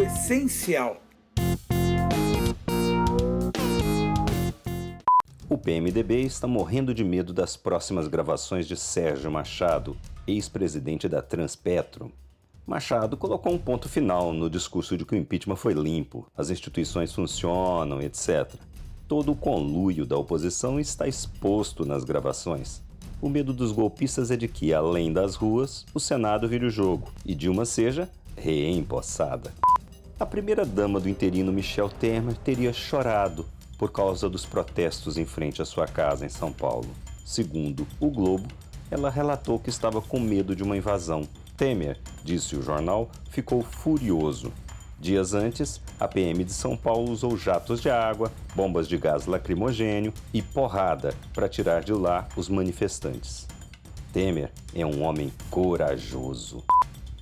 essencial. O PMDB está morrendo de medo das próximas gravações de Sérgio Machado, ex-presidente da Transpetro. Machado colocou um ponto final no discurso de que o impeachment foi limpo, as instituições funcionam, etc. Todo o conluio da oposição está exposto nas gravações. O medo dos golpistas é de que, além das ruas, o Senado vire o jogo e Dilma seja reempossada. A primeira-dama do interino Michel Temer teria chorado por causa dos protestos em frente à sua casa em São Paulo. Segundo o Globo, ela relatou que estava com medo de uma invasão. Temer, disse o jornal, ficou furioso. Dias antes, a PM de São Paulo usou jatos de água, bombas de gás lacrimogênio e porrada para tirar de lá os manifestantes. Temer é um homem corajoso.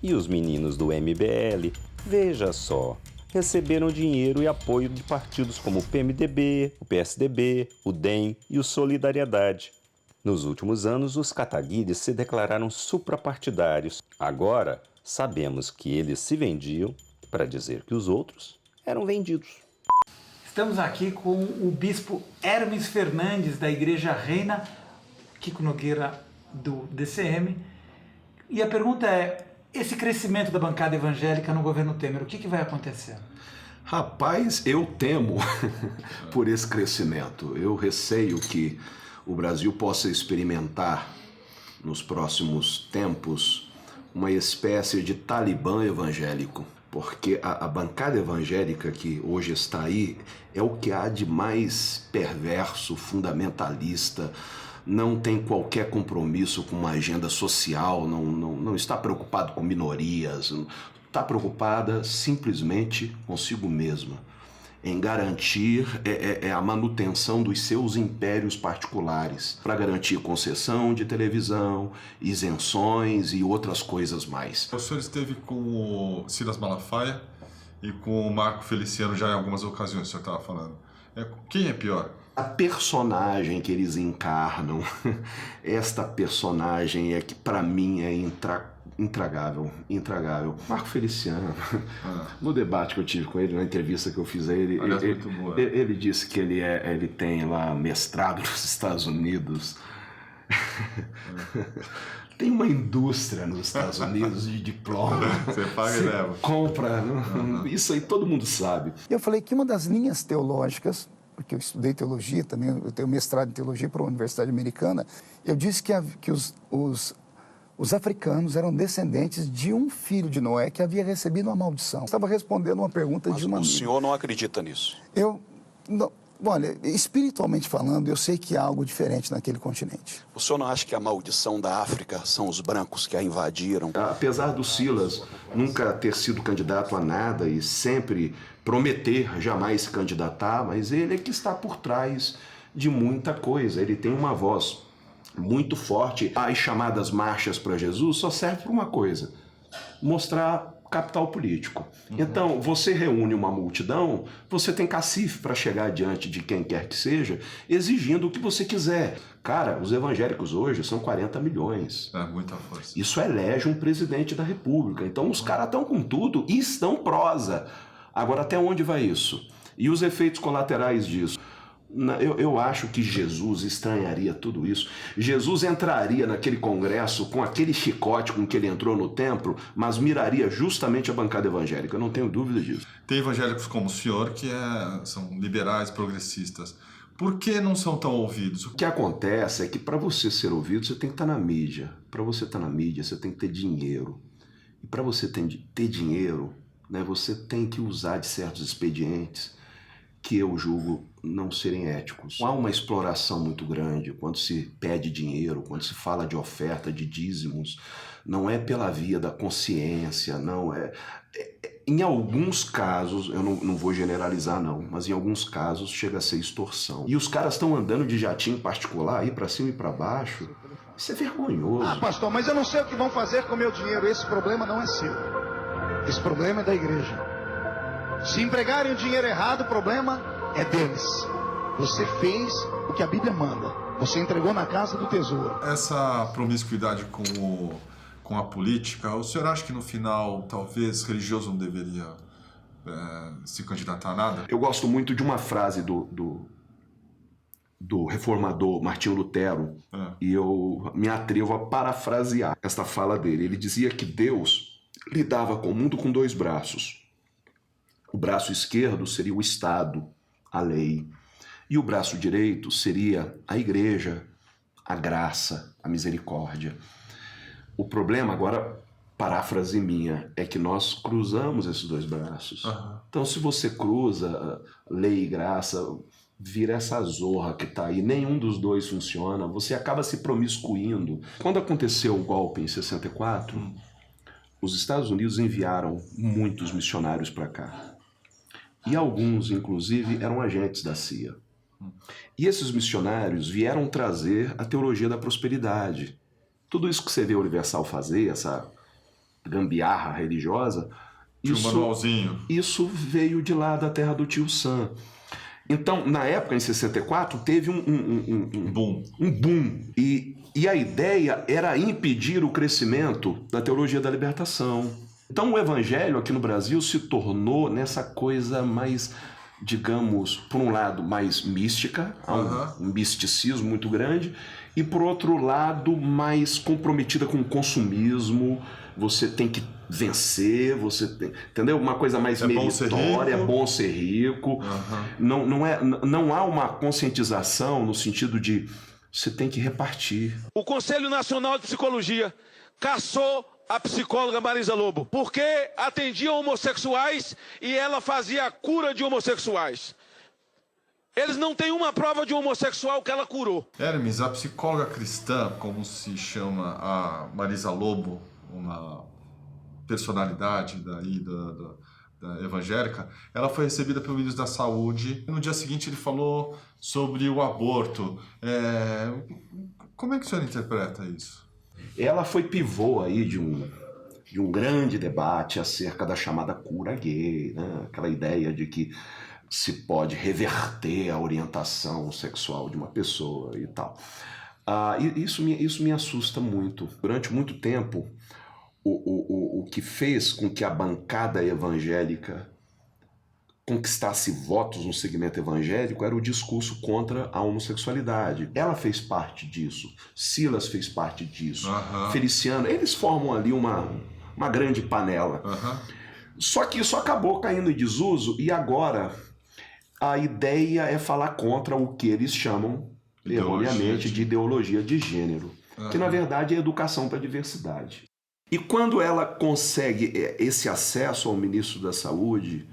E os meninos do MBL, veja só, receberam dinheiro e apoio de partidos como o PMDB, o PSDB, o DEM e o Solidariedade. Nos últimos anos, os cataguires se declararam suprapartidários. Agora, sabemos que eles se vendiam para dizer que os outros eram vendidos. Estamos aqui com o bispo Hermes Fernandes, da Igreja Reina, Kiko Nogueira, do DCM. E a pergunta é, esse crescimento da bancada evangélica no governo Temer, o que vai acontecer? Rapaz, eu temo por esse crescimento. Eu receio que o Brasil possa experimentar, nos próximos tempos, uma espécie de Talibã evangélico. Porque a bancada evangélica que hoje está aí é o que há de mais perverso, fundamentalista, não tem qualquer compromisso com uma agenda social, não está preocupado com minorias, está preocupada simplesmente consigo mesma, em garantir a manutenção dos seus impérios particulares, para garantir concessão de televisão, isenções e outras coisas mais. O senhor esteve com o Silas Malafaia e com o Marco Feliciano já em algumas ocasiões, o senhor estava falando. Quem é pior? A personagem que eles encarnam, esta personagem é que para mim é intragável. Marco Feliciano, no debate que eu tive com ele, na entrevista que eu fiz a ele, ele disse que ele tem lá mestrado nos Estados Unidos. Tem uma indústria nos Estados Unidos de diploma. Você paga e leva. Compra, isso aí todo mundo sabe. Eu falei que uma das linhas teológicas, porque eu estudei teologia também, eu tenho mestrado em teologia para a Universidade Americana, eu disse que os africanos eram descendentes de um filho de Noé que havia recebido uma maldição. Eu estava respondendo uma pergunta de uma... Mas o senhor não acredita nisso? Olha, espiritualmente falando, eu sei que há algo diferente naquele continente. O senhor não acha que a maldição da África são os brancos que a invadiram? Apesar do Silas nunca ter sido candidato a nada e sempre prometer jamais se candidatar, mas ele é que está por trás de muita coisa. Ele tem uma voz muito forte. As chamadas marchas para Jesus só servem para uma coisa: mostrar capital político. Então, você reúne uma multidão, você tem cacife para chegar diante de quem quer que seja, exigindo o que você quiser. Cara, os evangélicos hoje são 40 milhões. É muita força. Isso elege um presidente da República. Então, os caras estão com tudo e estão prosa. Agora, até onde vai isso? E os efeitos colaterais disso? Eu acho que Jesus estranharia tudo isso. Jesus entraria naquele congresso com aquele chicote com que ele entrou no templo, mas miraria justamente a bancada evangélica, eu não tenho dúvida disso. Tem evangélicos como o senhor que são liberais, progressistas. Por que não são tão ouvidos? O que acontece é que para você ser ouvido, você tem que estar na mídia. Para você estar na mídia, você tem que ter dinheiro. E para você ter dinheiro, né, você tem que usar de certos expedientes que eu julgo não serem éticos. Há uma exploração muito grande quando se pede dinheiro, quando se fala de oferta, de dízimos. Não é pela via da consciência, não é... Em alguns casos, eu não vou generalizar não, mas em alguns casos chega a ser extorsão. E os caras estão andando de jatinho particular, aí para cima e para baixo. Isso é vergonhoso. Ah, pastor, mas eu não sei o que vão fazer com o meu dinheiro. Esse problema não é seu. Esse problema é da igreja. Se empregarem o dinheiro errado, o problema é deles. Você fez o que a Bíblia manda. Você entregou na casa do tesouro. Essa promiscuidade com a política, o senhor acha que no final talvez religioso não deveria se candidatar a nada? Eu gosto muito de uma frase do reformador Martinho Lutero, e eu me atrevo a parafrasear esta fala dele. Ele dizia que Deus lidava com o mundo com 2 braços. O braço esquerdo seria o Estado, a lei, e o braço direito seria a igreja, a graça, a misericórdia. O problema, agora, paráfrase minha, é que nós cruzamos esses 2 braços. Então, se você cruza lei e graça, vira essa zorra que está aí, nenhum dos 2 funciona, você acaba se promiscuindo. Quando aconteceu o golpe em 64, os Estados Unidos enviaram muitos missionários para cá. E alguns, inclusive, eram agentes da CIA. E esses missionários vieram trazer a teologia da prosperidade. Tudo isso que você vê a Universal fazer, essa gambiarra religiosa, isso veio de lá da terra do tio Sam. Então, na época, em 64, teve um boom. E a ideia era impedir o crescimento da teologia da libertação. Então, o evangelho aqui no Brasil se tornou nessa coisa mais, digamos, por um lado, mais mística, um misticismo muito grande, e por outro lado, mais comprometida com o consumismo. Você tem que vencer, você tem, entendeu? Uma coisa mais meritória, é bom ser rico. Não há uma conscientização no sentido de você tem que repartir. O Conselho Nacional de Psicologia caçou a psicóloga Marisa Lobo porque atendia homossexuais e ela fazia a cura de homossexuais. Eles não têm uma prova de homossexual que ela curou. Hermes, a psicóloga cristã, como se chama a Marisa Lobo, uma personalidade daí da evangélica, ela foi recebida pelo ministro da Saúde. No dia seguinte ele falou sobre o aborto. Como é que o senhor interpreta isso? Ela foi pivô aí de um grande debate acerca da chamada cura gay, né? Aquela ideia de que se pode reverter a orientação sexual de uma pessoa e tal. Isso me assusta muito. Durante muito tempo, o que fez com que a bancada evangélica conquistasse votos no segmento evangélico era o discurso contra a homossexualidade. Ela fez parte disso, Silas fez parte disso, Feliciano, eles formam ali uma grande panela. Só que isso acabou caindo em desuso e agora a ideia é falar contra o que eles chamam, erroneamente, de ideologia de gênero, que na verdade é educação para a diversidade. E quando ela consegue esse acesso ao ministro da Saúde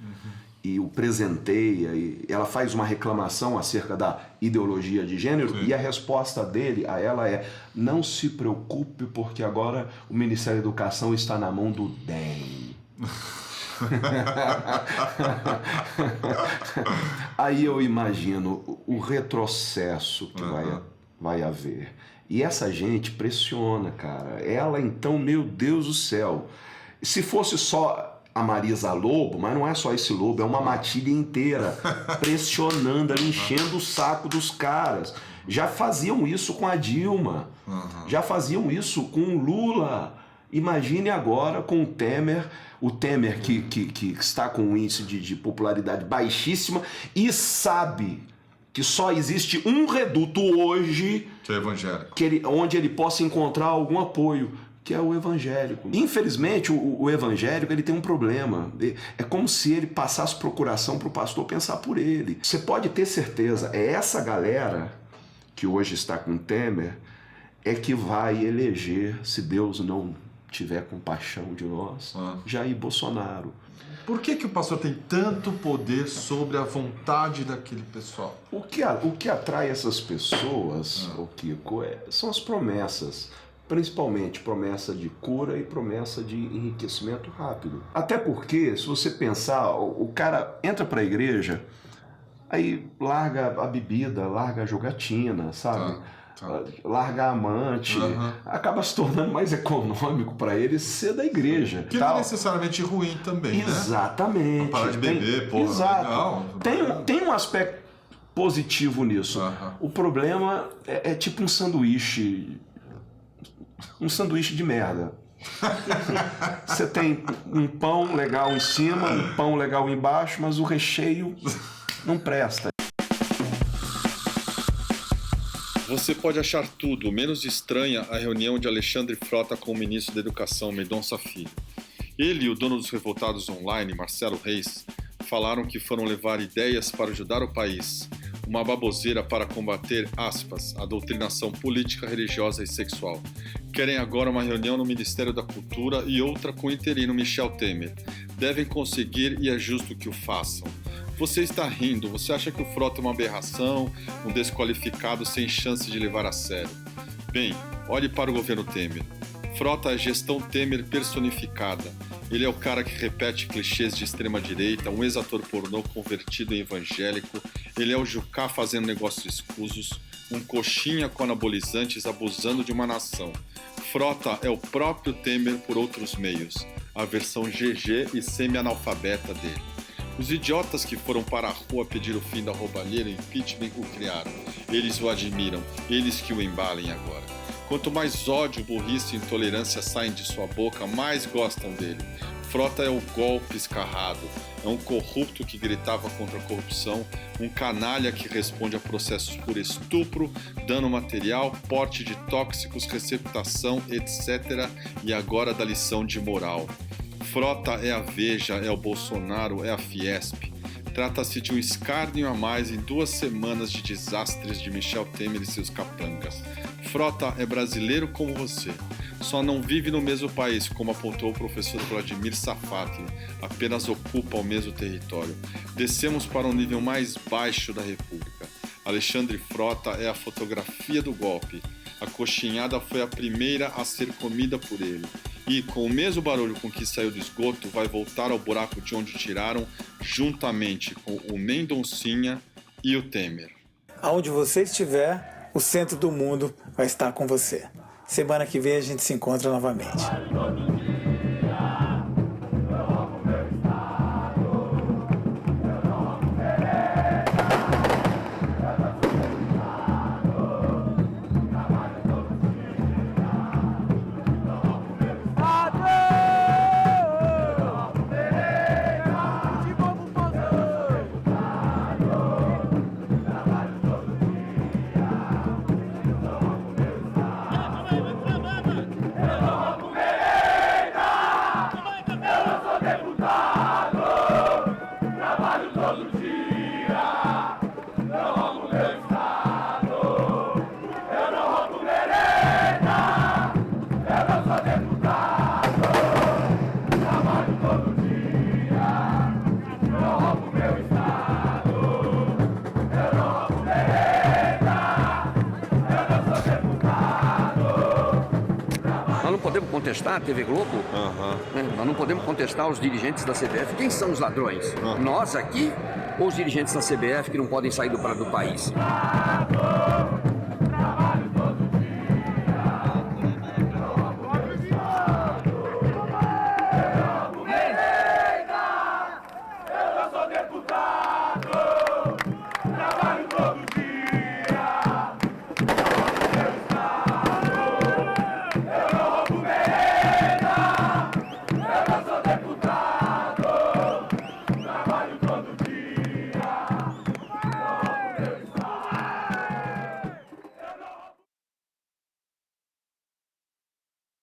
e o presenteia, e ela faz uma reclamação acerca da ideologia de gênero, e a resposta dele a ela é: não se preocupe, porque agora o Ministério da Educação está na mão do DEM. Aí eu imagino o retrocesso que vai haver. E essa gente pressiona, cara. Ela, então, meu Deus do céu. Se fosse só a Marisa Lobo, mas não é só esse lobo, é uma matilha inteira pressionando, enchendo o saco dos caras. Já faziam isso com a Dilma, já faziam isso com o Lula. Imagine agora com o Temer que está com um índice de popularidade baixíssima e sabe que só existe um reduto hoje que é evangélico, onde ele possa encontrar algum apoio, que é o evangélico. Infelizmente, o evangélico ele tem um problema. É como se ele passasse procuração para o pastor pensar por ele. Você pode ter certeza, é essa galera que hoje está com Temer é que vai eleger, se Deus não tiver compaixão de nós, Jair Bolsonaro. Por que o pastor tem tanto poder sobre a vontade daquele pessoal? O que atrai essas pessoas, Kiko, são as promessas. Principalmente promessa de cura e promessa de enriquecimento rápido. Até porque, se você pensar, o cara entra para a igreja, aí larga a bebida, larga a jogatina, sabe? Larga a amante, acaba se tornando mais econômico para ele ser da igreja. Que não é necessariamente ruim também, exatamente. Né? Parar de beber, exato. Tem um aspecto positivo nisso. O problema é tipo um sanduíche de merda. Você tem um pão legal em cima, um pão legal embaixo, mas o recheio não presta. Você pode achar tudo menos estranha a reunião de Alexandre Frota com o ministro da Educação, Mendonça Filho. Ele e o dono dos Revoltados Online, Marcelo Reis, falaram que foram levar ideias para ajudar o país, uma baboseira para combater, aspas, a doutrinação política, religiosa e sexual. Querem agora uma reunião no Ministério da Cultura e outra com o interino Michel Temer. Devem conseguir e é justo que o façam. Você está rindo, você acha que o Frota é uma aberração, um desqualificado sem chance de levar a sério. Bem, olhe para o governo Temer. Frota é gestão Temer personificada. Ele é o cara que repete clichês de extrema-direita, um ex-ator pornô convertido em evangélico. Ele é o Jucá fazendo negócios escusos, um coxinha com anabolizantes abusando de uma nação. Frota é o próprio Temer por outros meios, a versão GG e semi-analfabeta dele. Os idiotas que foram para a rua pedir o fim da roubalheira e impeachment o criaram. Eles o admiram, eles que o embalem agora. Quanto mais ódio, burrice e intolerância saem de sua boca, mais gostam dele. Frota é o golpe escarrado, é um corrupto que gritava contra a corrupção, um canalha que responde a processos por estupro, dano material, porte de tóxicos, receptação, etc. E agora da lição de moral. Frota é a Veja, é o Bolsonaro, é a Fiesp. Trata-se de um escárnio a mais em 2 semanas de desastres de Michel Temer e seus capangas. Frota é brasileiro como você. Só não vive no mesmo país, como apontou o professor Vladimir Safatli. Apenas ocupa o mesmo território. Descemos para um nível mais baixo da República. Alexandre Frota é a fotografia do golpe. A coxinhada foi a primeira a ser comida por ele. E, com o mesmo barulho com que saiu do esgoto, vai voltar ao buraco de onde tiraram, juntamente com o Mendoncinha e o Temer. Aonde você estiver, o centro do mundo vai estar com você. Semana que vem a gente se encontra novamente. Contestar a TV Globo, nós não podemos contestar os dirigentes da CBF. Quem são os ladrões? Nós aqui ou os dirigentes da CBF que não podem sair do país?